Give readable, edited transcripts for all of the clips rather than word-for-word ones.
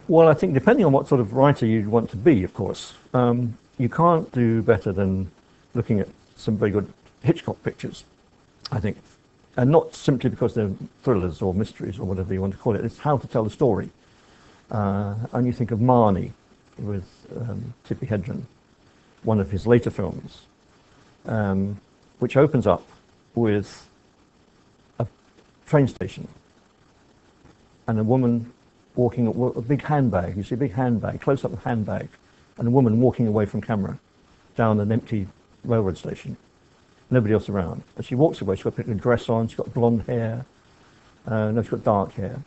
Well, I think depending on what sort of writer you want to be, of course, you can't do better than looking at some very good Hitchcock pictures, I think. And not simply because they're thrillers or mysteries or whatever you want to call it. It's how to tell the story. And you think of Marnie with Tippi Hedren, one of his later films, which opens up with a train station and a woman walking, a big handbag. You see a big handbag, close-up handbag, and a woman walking away from camera down an empty railroad station. Nobody else around. As she walks away, she's got a particular dress on, she's got blonde hair, no, she's got dark hair.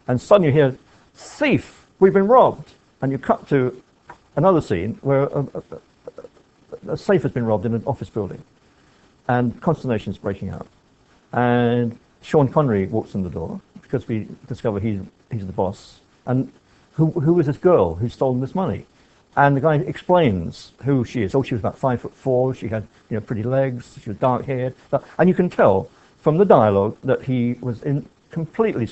And suddenly you hear, thief, we've been robbed. And you cut to another scene where a safe has been robbed in an office building. And consternation is breaking out. And Sean Connery walks in the door, because we discover he's the boss. And who is this girl who's stolen this money? And the guy explains who she is. Oh, she was about 5'4". She had, pretty legs. She was dark haired. And you can tell from the dialogue that he was completely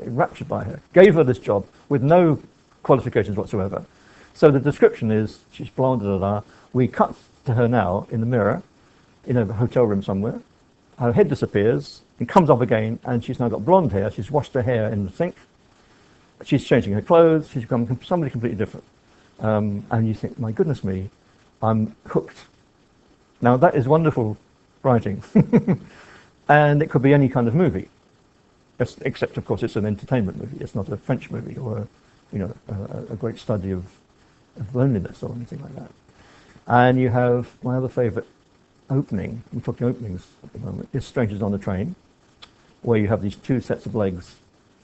enraptured by her. Gave her this job with no qualifications whatsoever. So the description is she's blonde. We cut to her now in the mirror, in a hotel room somewhere. Her head disappears and comes up again, and she's now got blonde hair. She's washed her hair in the sink. She's changing her clothes. She's become somebody completely different. And you think, my goodness me, I'm hooked. Now that is wonderful writing. And it could be any kind of movie, except of course it's an entertainment movie. It's not a French movie or a great study of loneliness or anything like that. And you have my other favorite opening, we're talking openings at the moment, is Strangers on the Train, where you have these two sets of legs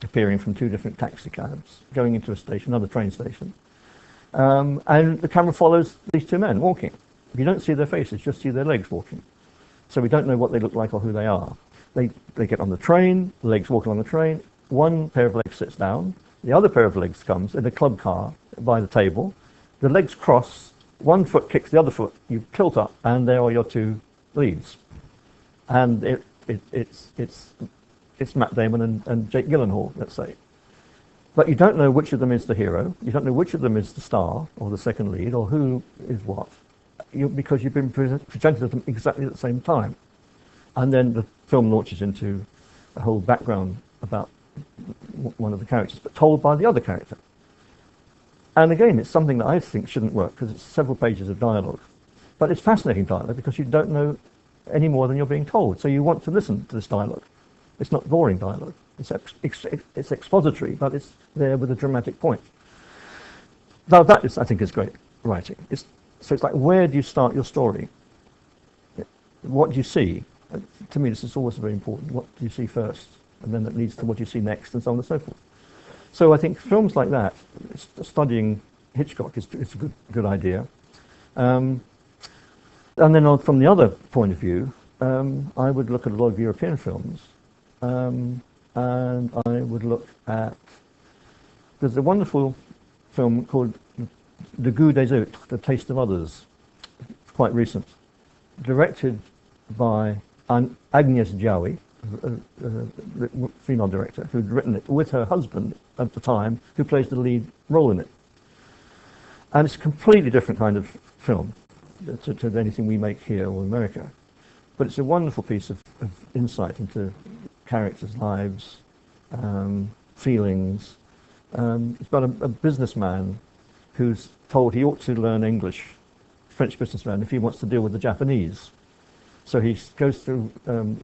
appearing from two different taxi cabs, going into a station, another train station. And the camera follows these two men walking. You don't see their faces, just see their legs walking. So we don't know what they look like or who they are. They get on the train, the legs walk along the train, one pair of legs sits down, the other pair of legs comes in a club car by the table, the legs cross, one foot kicks the other foot, you tilt up, and there are your two leads. And it's Matt Damon and Jake Gyllenhaal, let's say. But you don't know which of them is the hero, you don't know which of them is the star, or the second lead, or who is what, because you've been presented to them exactly at the same time. And then the film launches into a whole background about one of the characters, but told by the other character. And again, it's something that I think shouldn't work, because it's several pages of dialogue. But it's fascinating dialogue, because you don't know any more than you're being told, so you want to listen to this dialogue. It's not boring dialogue. It's expository, but it's there with a dramatic point. Now that is, I think, is great writing. So it's like, where do you start your story? What do you see? To me, this is always very important. What do you see first? And then that leads to what you see next, and so on and so forth. So I think films like that, studying Hitchcock is a good idea. And then from the other point of view, I would look at a lot of European films. And I would look at, there's a wonderful film called Le Goût des Autres, The Taste of Others, quite recent, directed by Agnes Jaoui, a female director, who'd written it with her husband at the time, who plays the lead role in it. And it's a completely different kind of film to anything we make here or America. But it's a wonderful piece of insight into characters' lives, feelings. It's about a businessman who's told he ought to learn English, French businessman, if he wants to deal with the Japanese. So he goes through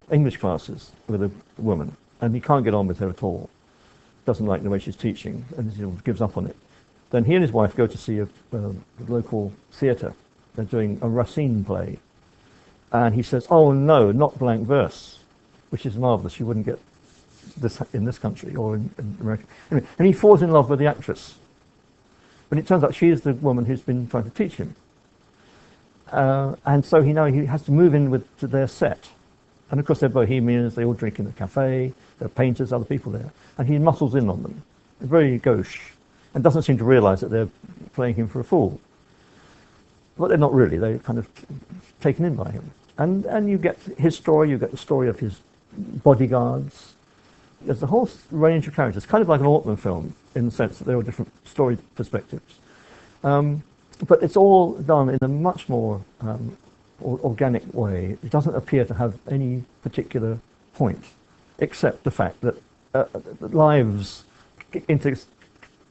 English classes with a woman, and he can't get on with her at all. Doesn't like the way she's teaching, and gives up on it. Then he and his wife go to see a local theatre. They're doing a Racine play. And he says, oh no, not blank verse, which is marvelous. You wouldn't get this in this country or in America. Anyway, and he falls in love with the actress. But it turns out she is the woman who's been trying to teach him. And so he has to move in to their set. And of course they're bohemians, they all drink in the cafe, they're painters, other people there. And he muscles in on them. They're very gauche, and doesn't seem to realize that they're playing him for a fool. But they're not really, they're kind of taken in by him. And you get his story, you get the story of his bodyguards, there's a whole range of characters, kind of like an Altman film, in the sense that there are different story perspectives. But it's all done in a much more organic way. It doesn't appear to have any particular point, except the fact that lives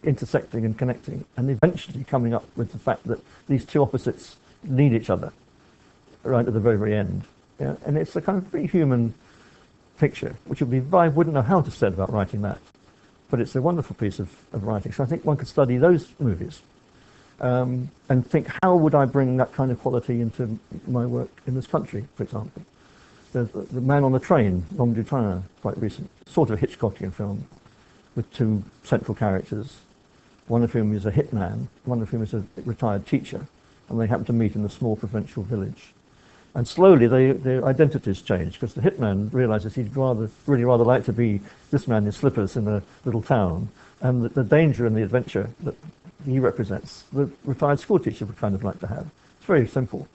intersecting and connecting, and eventually coming up with the fact that these two opposites need each other, right at the very, very end. Yeah? And it's a kind of very human picture, which would be, I wouldn't know how to say about writing that, but it's a wonderful piece of writing. So I think one could study those movies and think, how would I bring that kind of quality into my work in this country, for example. There's The Man on the Train, Long du Train, quite recent, sort of a Hitchcockian film, with two central characters, one of whom is a hitman, one of whom is a retired teacher, and they happen to meet in a small provincial village. And slowly their identities change, because the hitman realizes he'd really rather like to be this man in slippers in a little town, and the danger and the adventure that he represents, the retired school teacher would kind of like to have. It's very simple,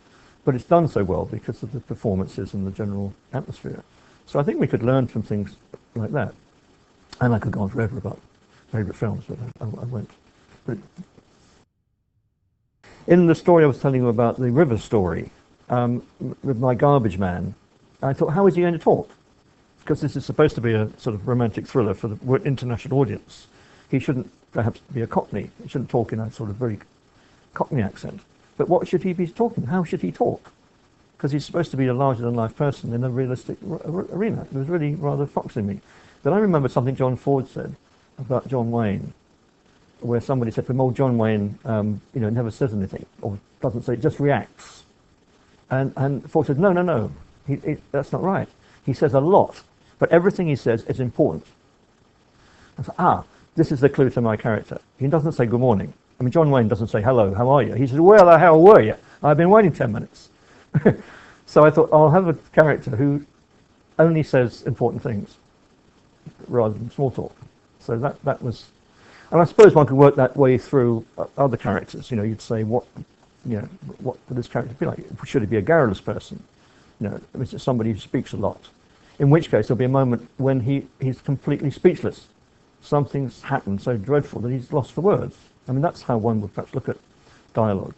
but it's done so well because of the performances and the general atmosphere. So I think we could learn from things like that. And I could go on forever about favourite films, but I won't. But in the story I was telling you about, the river story, with my garbage man, I thought, how is he going to talk? Because this is supposed to be a sort of romantic thriller for the international audience. He shouldn't perhaps be a Cockney. He shouldn't talk in a sort of very Cockney accent. But what should he be talking? How should he talk? Because he's supposed to be a larger-than-life person in a realistic arena. It was really rather foxing me. Then I remember something John Ford said about John Wayne, where somebody said to him, "Oh, John Wayne, never says anything, or doesn't say, just reacts." And Ford said, no, that's not right. He says a lot, but everything he says is important. I thought, this is the clue to my character. He doesn't say good morning. I mean, John Wayne doesn't say, hello, how are you? He says, where the hell were you? I've been waiting 10 minutes. So I thought, I'll have a character who only says important things rather than small talk. So that was, and I suppose one could work that way through other characters. You'd say, what would this character be like? Should he be a garrulous person? Is it somebody who speaks a lot? In which case, there'll be a moment when he's completely speechless. Something's happened so dreadful that he's lost for words. I mean, that's how one would perhaps look at dialogue.